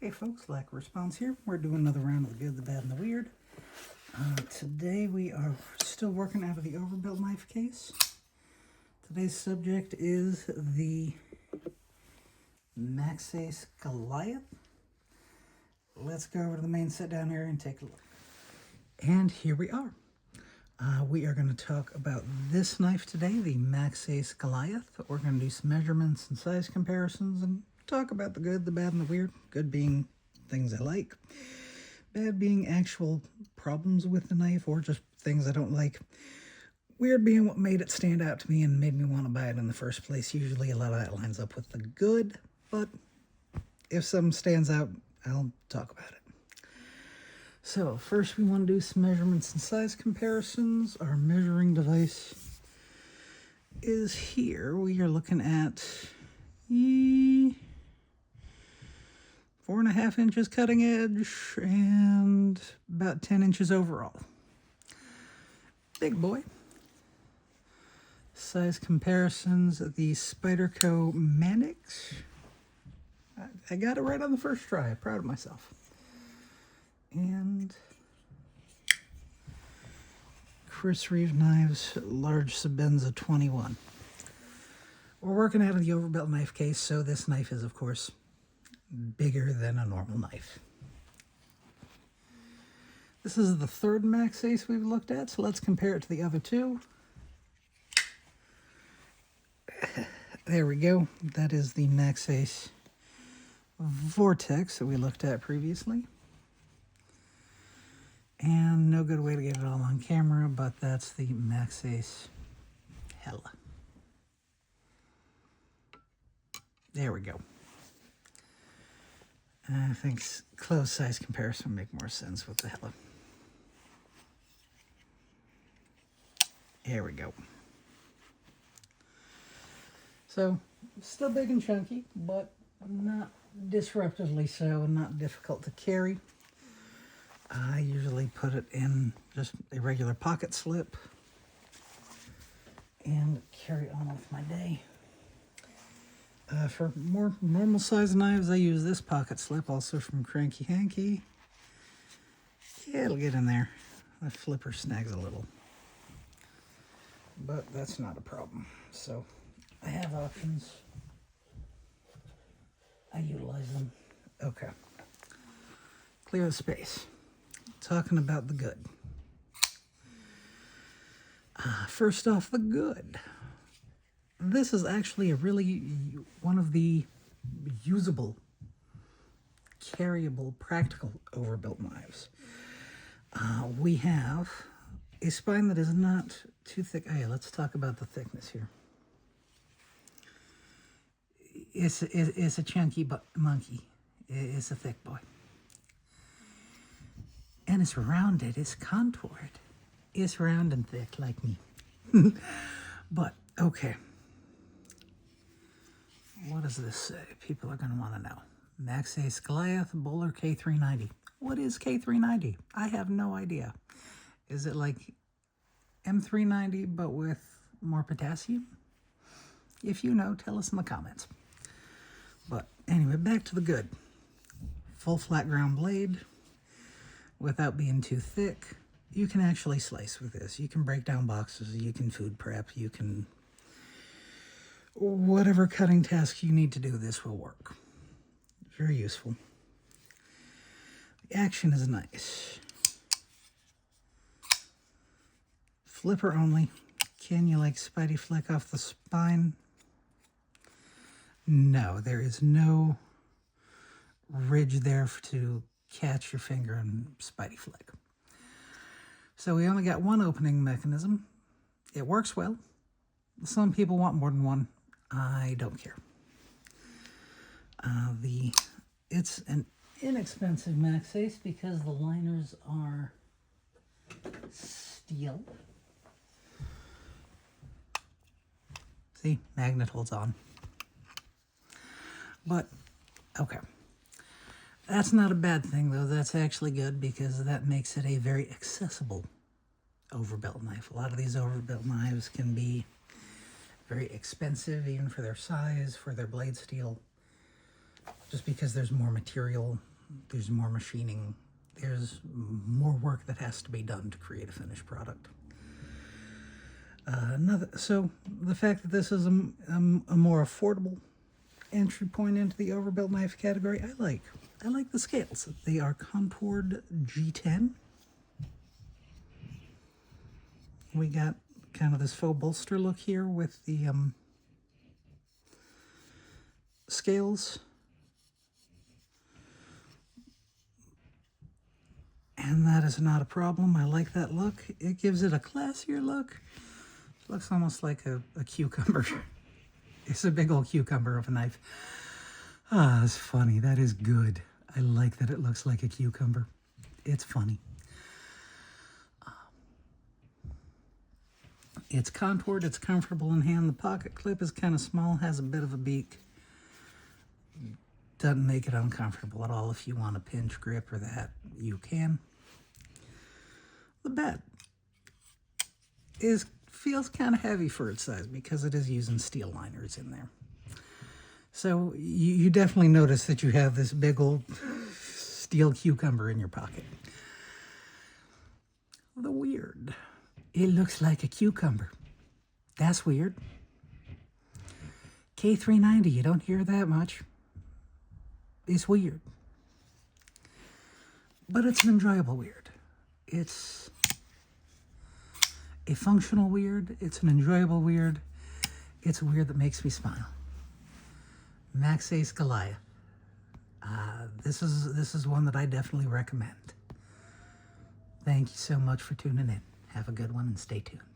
Hey folks, Lack of Response here. We're doing another round of the good, the bad, and the weird. Today we are still working out of the overbuilt knife case. Today's subject is the Maxace Goliath. Let's go over to the main set down here and take a look. And here we are. We are going to talk about this knife today, the Maxace Goliath. We're going to do some measurements and size comparisons and talk about the good, the bad, and the weird. Good being things I like. Bad being actual problems with the knife or just things I don't like. Weird being what made it stand out to me and made me want to buy it in the first place. Usually a lot of that lines up with the good, but if something stands out, I'll talk about it. So first we want to do some measurements and size comparisons. Our measuring device is here. We are looking at 4.5 inches cutting edge and about 10 inches overall. Big boy. Size comparisons, the Spyderco Mannix. I got it right on the first try. Proud of myself. And Chris Reeve Knives, large Sebenza 21. We're working out of the overbuilt knife case, so this knife is, of course, bigger than a normal knife. This is the third Maxace we've looked at, so let's compare it to the other two. There we go. That is the Maxace Vortex that we looked at previously. And no good way to get it all on camera, but that's the Maxace Hella. There we go. I think close size comparison would make more sense with the Hella. There we go. So, still big and chunky, but not disruptively so, not difficult to carry. I usually put it in just a regular pocket slip and carry on with my day. For more normal size knives, I use this pocket slip, also from Cranky Hanky. Yeah, it'll get in there. The flipper snags a little. But that's not a problem. So I have options. I utilize them. Okay. Clear the space. Talking about the good. First off, the good. This is actually a really one of the usable, carryable, practical overbuilt knives. We have a spine that is not too thick. Oh yeah, let's talk about the thickness here. It's a chunky monkey. It's a thick boy. And it's rounded, it's contoured. It's round and thick like me. But, okay. What does this say? People are going to want to know. Maxace Goliath Bowler K390. What is K390? I have no idea. Is it like M390 but with more potassium? If you know, tell us in the comments. But anyway, back to the good. Full flat ground blade. Without being too thick, you can actually slice with this. You can break down boxes, you can food prep, you can... whatever cutting task you need to do, this will work. Very useful. The action is nice. Flipper only. Can you like Spidey flick off the spine? No, there is no ridge there to catch your finger and Spidey flick. So we only got one opening mechanism. It works well. Some people want more than one. I don't care. It's an inexpensive Maxace because the liners are steel. See, magnet holds on. But, okay. That's not a bad thing, though. That's actually good because that makes it a very accessible overbuilt knife. A lot of these overbuilt knives can be very expensive, even for their size, for their blade steel, just because there's more material There's more machining. There's more work that has to be done to create a finished product. So the fact that this is a more affordable entry point into the overbuilt knife category, I like. I like the scales. They are contoured G10. We got kind of this faux bolster look here with the scales. And that is not a problem. I like that look. It gives it a classier look. It looks almost like a cucumber. It's a big old cucumber of a knife. Ah, that's funny. That is good. I like that it looks like a cucumber. It's funny. It's contoured. It's comfortable in hand. The pocket clip is kind of small, has a bit of a beak. Doesn't make it uncomfortable at all. If you want a pinch grip or that, you can. The bed feels kind of heavy for its size because it is using steel liners in there. So you definitely notice that you have this big old steel cucumber in your pocket. The weird. It looks like a cucumber. That's weird. K390, you don't hear that much. It's weird. But it's an enjoyable weird. It's a functional weird. It's an enjoyable weird. It's a weird that makes me smile. Maxace Goliath. This is one that I definitely recommend. Thank you so much for tuning in. Have a good one and stay tuned.